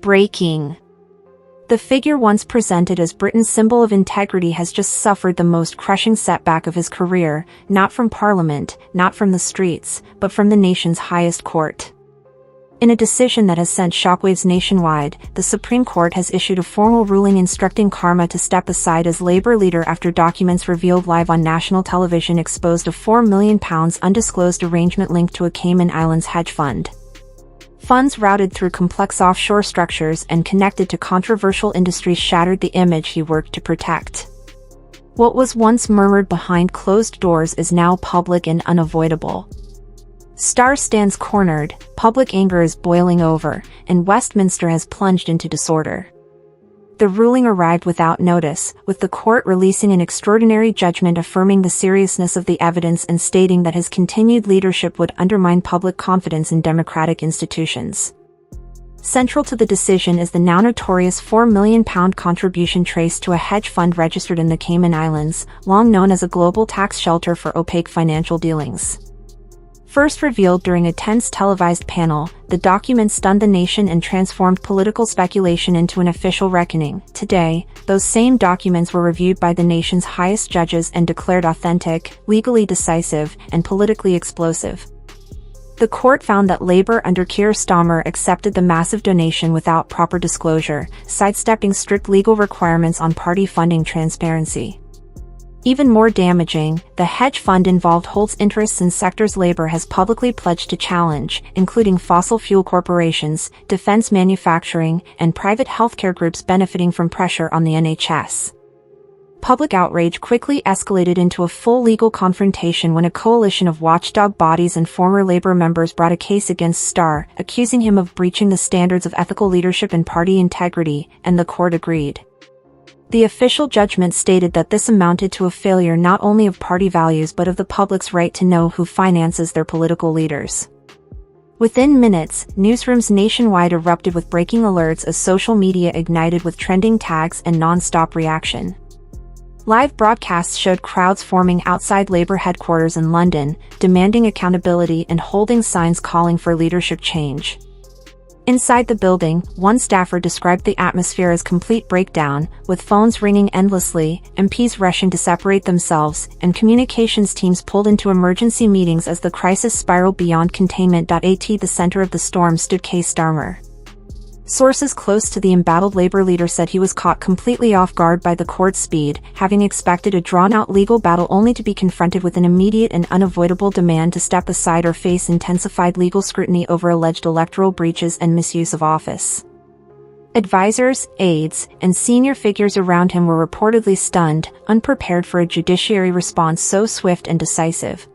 Breaking. The figure once presented as Britain's symbol of integrity has just suffered the most crushing setback of his career, not from Parliament, not from the streets, but from the nation's highest court. In a decision that has sent shockwaves nationwide, the Supreme Court has issued a formal ruling instructing Starmer to step aside as Labour leader after documents revealed live on national television exposed a £4 million undisclosed arrangement linked to a Cayman Islands hedge fund. Funds routed through complex offshore structures and connected to controversial industries shattered the image he worked to protect. What was once murmured behind closed doors is now public and unavoidable. Starr stands cornered, public anger is boiling over, and Westminster has plunged into disorder. The ruling arrived without notice, with the court releasing an extraordinary judgment affirming the seriousness of the evidence and stating that his continued leadership would undermine public confidence in democratic institutions. Central to the decision is the now notorious £4 million contribution traced to a hedge fund registered in the Cayman Islands, long known as a global tax shelter for opaque financial dealings. First revealed during a tense televised panel, the document stunned the nation and transformed political speculation into an official reckoning. Today, those same documents were reviewed by the nation's highest judges and declared authentic, legally decisive, and politically explosive. The court found that Labour under Keir Starmer accepted the massive donation without proper disclosure, sidestepping strict legal requirements on party funding transparency. Even more damaging, the hedge fund involved holds interests in sectors Labour has publicly pledged to challenge, including fossil fuel corporations, defence manufacturing, and private healthcare groups benefiting from pressure on the NHS. Public outrage quickly escalated into a full legal confrontation when a coalition of watchdog bodies and former Labour members brought a case against Starr, accusing him of breaching the standards of ethical leadership and party integrity, and the court agreed. The official judgment stated that this amounted to a failure not only of party values but of the public's right to know who finances their political leaders. Within minutes, newsrooms nationwide erupted with breaking alerts as social media ignited with trending tags and non-stop reaction. Live broadcasts showed crowds forming outside Labour headquarters in London, demanding accountability and holding signs calling for leadership change. Inside the building, one staffer described the atmosphere as complete breakdown, with phones ringing endlessly, MPs rushing to separate themselves, and communications teams pulled into emergency meetings as the crisis spiraled beyond containment. At the center of the storm stood Keir Starmer. Sources close to the embattled Labour leader said he was caught completely off guard by the court's speed, having expected a drawn-out legal battle only to be confronted with an immediate and unavoidable demand to step aside or face intensified legal scrutiny over alleged electoral breaches and misuse of office. Advisors, aides, and senior figures around him were reportedly stunned, unprepared for a judiciary response so swift and decisive.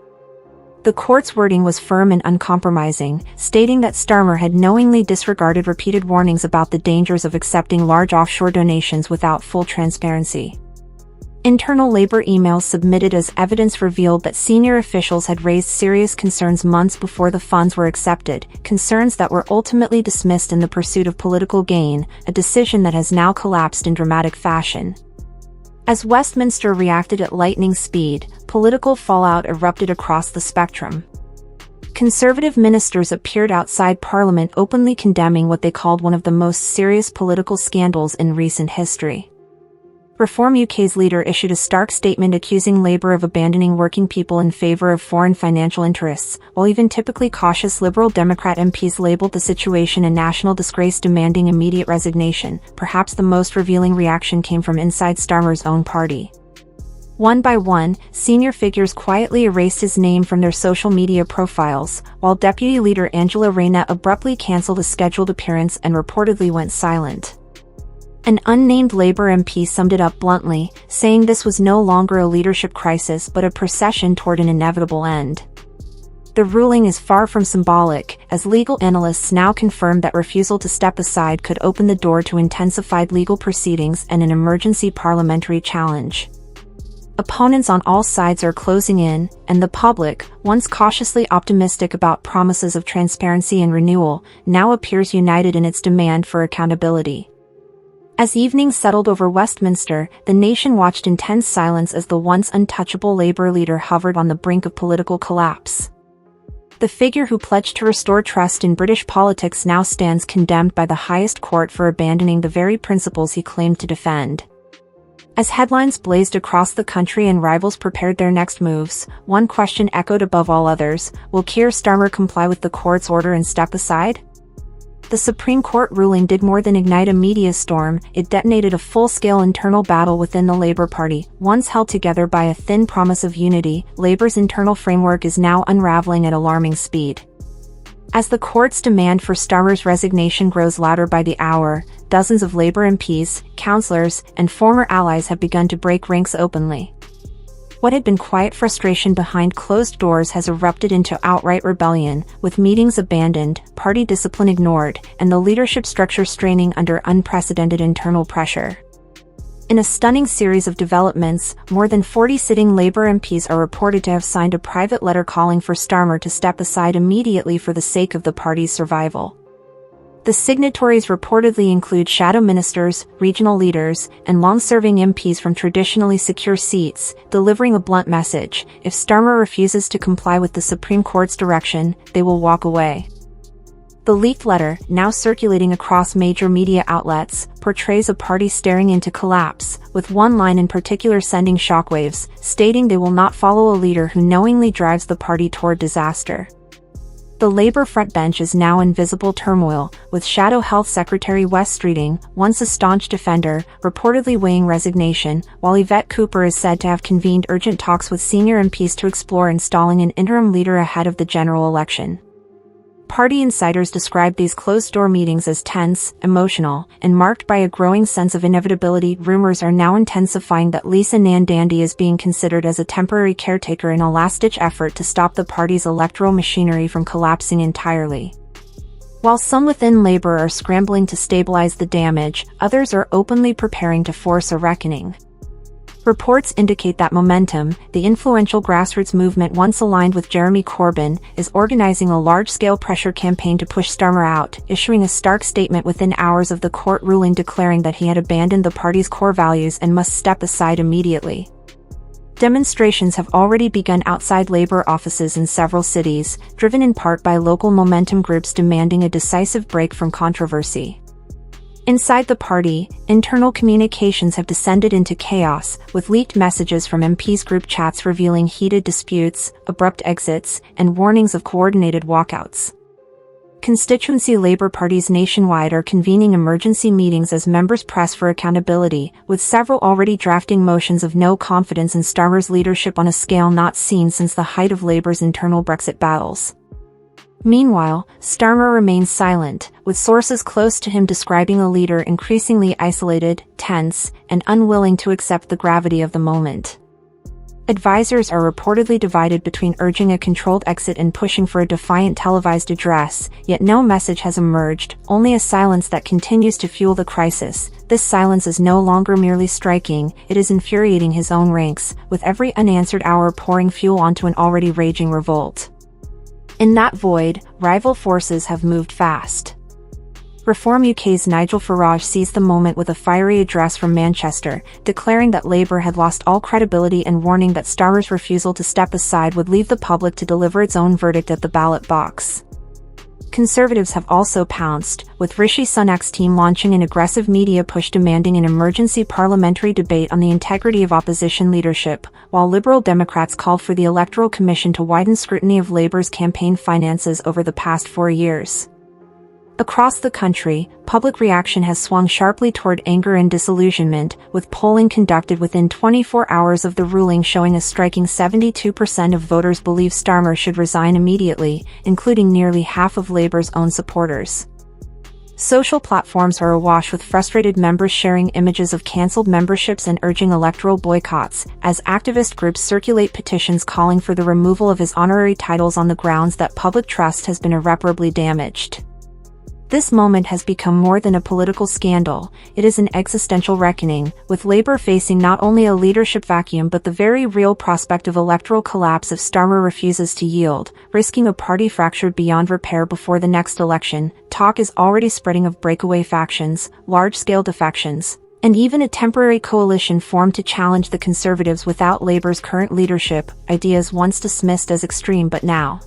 The court's wording was firm and uncompromising, stating that Starmer had knowingly disregarded repeated warnings about the dangers of accepting large offshore donations without full transparency. Internal Labour emails submitted as evidence revealed that senior officials had raised serious concerns months before the funds were accepted, concerns that were ultimately dismissed in the pursuit of political gain, a decision that has now collapsed in dramatic fashion. As Westminster reacted at lightning speed, political fallout erupted across the spectrum. Conservative ministers appeared outside Parliament openly condemning what they called one of the most serious political scandals in recent history. Reform UK's leader issued a stark statement accusing Labour of abandoning working people in favour of foreign financial interests, while even typically cautious Liberal Democrat MPs labelled the situation a national disgrace demanding immediate resignation. Perhaps the most revealing reaction came from inside Starmer's own party. One by one, senior figures quietly erased his name from their social media profiles, while Deputy Leader Angela Rayner abruptly cancelled a scheduled appearance and reportedly went silent. An unnamed Labour MP summed it up bluntly, saying this was no longer a leadership crisis but a procession toward an inevitable end. The ruling is far from symbolic, as legal analysts now confirm that refusal to step aside could open the door to intensified legal proceedings and an emergency parliamentary challenge. Opponents on all sides are closing in, and the public, once cautiously optimistic about promises of transparency and renewal, now appears united in its demand for accountability. As evening settled over Westminster, the nation watched in tense silence as the once untouchable Labour leader hovered on the brink of political collapse. The figure who pledged to restore trust in British politics now stands condemned by the highest court for abandoning the very principles he claimed to defend. As headlines blazed across the country and rivals prepared their next moves, one question echoed above all others: will Keir Starmer comply with the court's order and step aside? The Supreme Court ruling did more than ignite a media storm. It detonated a full-scale internal battle within the Labour Party. Once held together by a thin promise of unity, Labour's internal framework is now unraveling at alarming speed. As the court's demand for Starmer's resignation grows louder by the hour, dozens of Labour MPs, councillors, and former allies have begun to break ranks openly. What had been quiet frustration behind closed doors has erupted into outright rebellion, with meetings abandoned, party discipline ignored, and the leadership structure straining under unprecedented internal pressure. In a stunning series of developments, more than 40 sitting Labour MPs are reported to have signed a private letter calling for Starmer to step aside immediately for the sake of the party's survival. The signatories reportedly include shadow ministers, regional leaders, and long-serving MPs from traditionally secure seats, delivering a blunt message: if Starmer refuses to comply with the Supreme Court's direction, they will walk away. The leaked letter, now circulating across major media outlets, portrays a party staring into collapse, with one line in particular sending shockwaves, stating they will not follow a leader who knowingly drives the party toward disaster. The Labour frontbench is now in visible turmoil, with Shadow Health Secretary Wes Streeting, once a staunch defender, reportedly weighing resignation, while Yvette Cooper is said to have convened urgent talks with senior MPs to explore installing an interim leader ahead of the general election. Party insiders described these closed-door meetings as tense, emotional, and marked by a growing sense of inevitability. Rumors are now intensifying that Lisa Nandandy is being considered as a temporary caretaker in a last-ditch effort to stop the party's electoral machinery from collapsing entirely. While some within Labour are scrambling to stabilize the damage, others are openly preparing to force a reckoning. Reports indicate that Momentum, the influential grassroots movement once aligned with Jeremy Corbyn, is organizing a large-scale pressure campaign to push Starmer out, issuing a stark statement within hours of the court ruling declaring that he had abandoned the party's core values and must step aside immediately. Demonstrations have already begun outside Labour offices in several cities, driven in part by local Momentum groups demanding a decisive break from controversy. Inside the party, internal communications have descended into chaos, with leaked messages from MPs' group chats revealing heated disputes, abrupt exits, and warnings of coordinated walkouts. Constituency Labour parties nationwide are convening emergency meetings as members press for accountability, with several already drafting motions of no confidence in Starmer's leadership on a scale not seen since the height of Labour's internal Brexit battles. Meanwhile, Starmer remains silent, with sources close to him describing a leader increasingly isolated, tense, and unwilling to accept the gravity of the moment. Advisors are reportedly divided between urging a controlled exit and pushing for a defiant televised address, yet no message has emerged, only a silence that continues to fuel the crisis. This silence is no longer merely striking, it is infuriating his own ranks, with every unanswered hour pouring fuel onto an already raging revolt. In that void, rival forces have moved fast. Reform UK's Nigel Farage seized the moment with a fiery address from Manchester, declaring that Labour had lost all credibility and warning that Starmer's refusal to step aside would leave the public to deliver its own verdict at the ballot box. Conservatives have also pounced, with Rishi Sunak's team launching an aggressive media push demanding an emergency parliamentary debate on the integrity of opposition leadership, while Liberal Democrats called for the Electoral Commission to widen scrutiny of Labour's campaign finances over the past 4 years. Across the country, public reaction has swung sharply toward anger and disillusionment, with polling conducted within 24 hours of the ruling showing a striking 72% of voters believe Starmer should resign immediately, including nearly half of Labour's own supporters. Social platforms are awash with frustrated members sharing images of cancelled memberships and urging electoral boycotts, as activist groups circulate petitions calling for the removal of his honorary titles on the grounds that public trust has been irreparably damaged. This moment has become more than a political scandal, it is an existential reckoning, with Labour facing not only a leadership vacuum but the very real prospect of electoral collapse if Starmer refuses to yield, risking a party fractured beyond repair before the next election. Talk is already spreading of breakaway factions, large-scale defections, and even a temporary coalition formed to challenge the Conservatives without Labour's current leadership, ideas once dismissed as extreme but now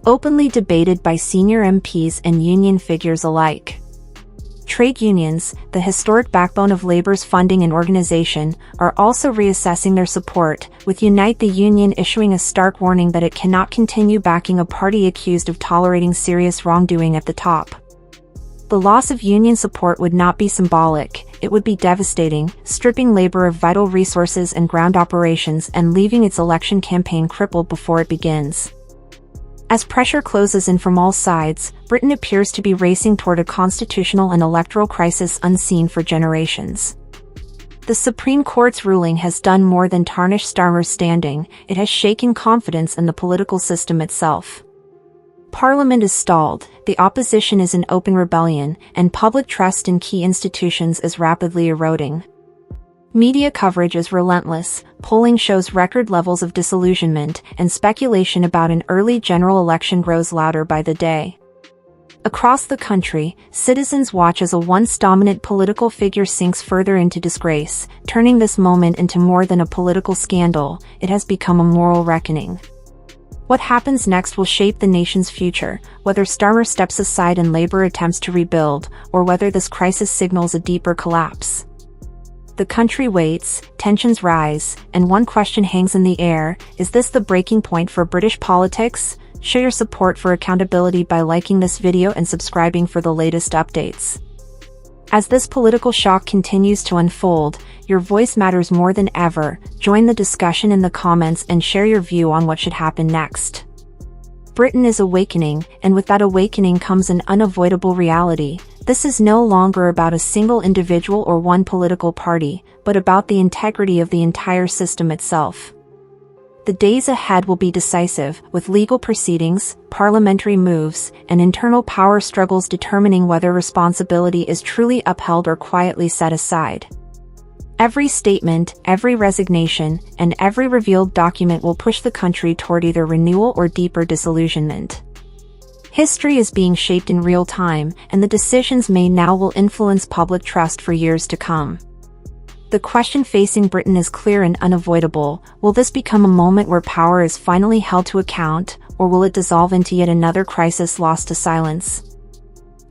openly debated by senior MPs and union figures alike. Trade unions, the historic backbone of labor's funding and organization, are also reassessing their support, with Unite the Union issuing a stark warning that it cannot continue backing a party accused of tolerating serious wrongdoing at the top. The loss of union support would not be symbolic, it would be devastating, stripping labor of vital resources and ground operations and leaving its election campaign crippled before it begins. As pressure closes in from all sides, Britain appears to be racing toward a constitutional and electoral crisis unseen for generations. The Supreme Court's ruling has done more than tarnish Starmer's standing, it has shaken confidence in the political system itself. Parliament is stalled, the opposition is in open rebellion, and public trust in key institutions is rapidly eroding. Media coverage is relentless, polling shows record levels of disillusionment, and speculation about an early general election grows louder by the day. Across the country, citizens watch as a once dominant political figure sinks further into disgrace, turning this moment into more than a political scandal, it has become a moral reckoning. What happens next will shape the nation's future, whether Starmer steps aside and Labour attempts to rebuild, or whether this crisis signals a deeper collapse. The country waits, tensions rise, and one question hangs in the air: is this the breaking point for British politics? Show your support for accountability by liking this video and subscribing for the latest updates. As this political shock continues to unfold, your voice matters more than ever. Join the discussion in the comments and share your view on what should happen next. Britain is awakening, and with that awakening comes an unavoidable reality. This is no longer about a single individual or one political party, but about the integrity of the entire system itself. The days ahead will be decisive, with legal proceedings, parliamentary moves, and internal power struggles determining whether responsibility is truly upheld or quietly set aside. Every statement, every resignation, and every revealed document will push the country toward either renewal or deeper disillusionment. History is being shaped in real time, and the decisions made now will influence public trust for years to come. The question facing Britain is clear and unavoidable: will this become a moment where power is finally held to account, or will it dissolve into yet another crisis lost to silence?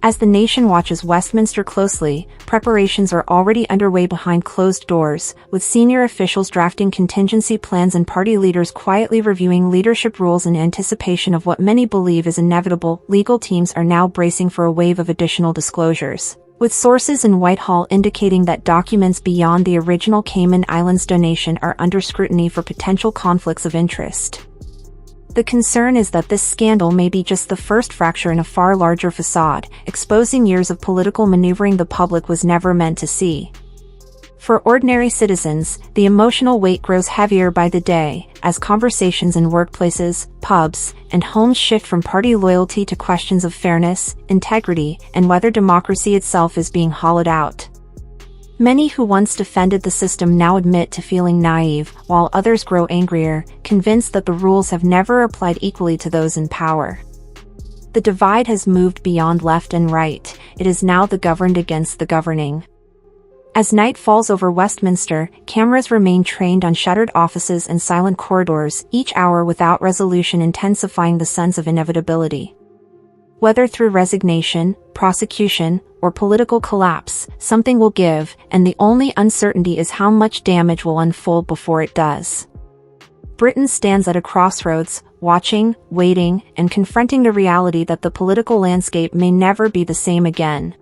As the nation watches Westminster closely, preparations are already underway behind closed doors, with senior officials drafting contingency plans and party leaders quietly reviewing leadership roles in anticipation of what many believe is inevitable. Legal teams are now bracing for a wave of additional disclosures, with sources in Whitehall indicating that documents beyond the original Cayman Islands donation are under scrutiny for potential conflicts of interest. The concern is that this scandal may be just the first fracture in a far larger facade, exposing years of political maneuvering the public was never meant to see. For ordinary citizens, the emotional weight grows heavier by the day, as conversations in workplaces, pubs, and homes shift from party loyalty to questions of fairness, integrity, and whether democracy itself is being hollowed out. Many who once defended the system now admit to feeling naive, while others grow angrier, convinced that the rules have never applied equally to those in power. The divide has moved beyond left and right, it is now the governed against the governing. As night falls over Westminster, cameras remain trained on shuttered offices and silent corridors, each hour without resolution intensifying the sense of inevitability. Whether through resignation, prosecution, or political collapse, something will give, and the only uncertainty is how much damage will unfold before it does. Britain stands at a crossroads, watching, waiting, and confronting the reality that the political landscape may never be the same again.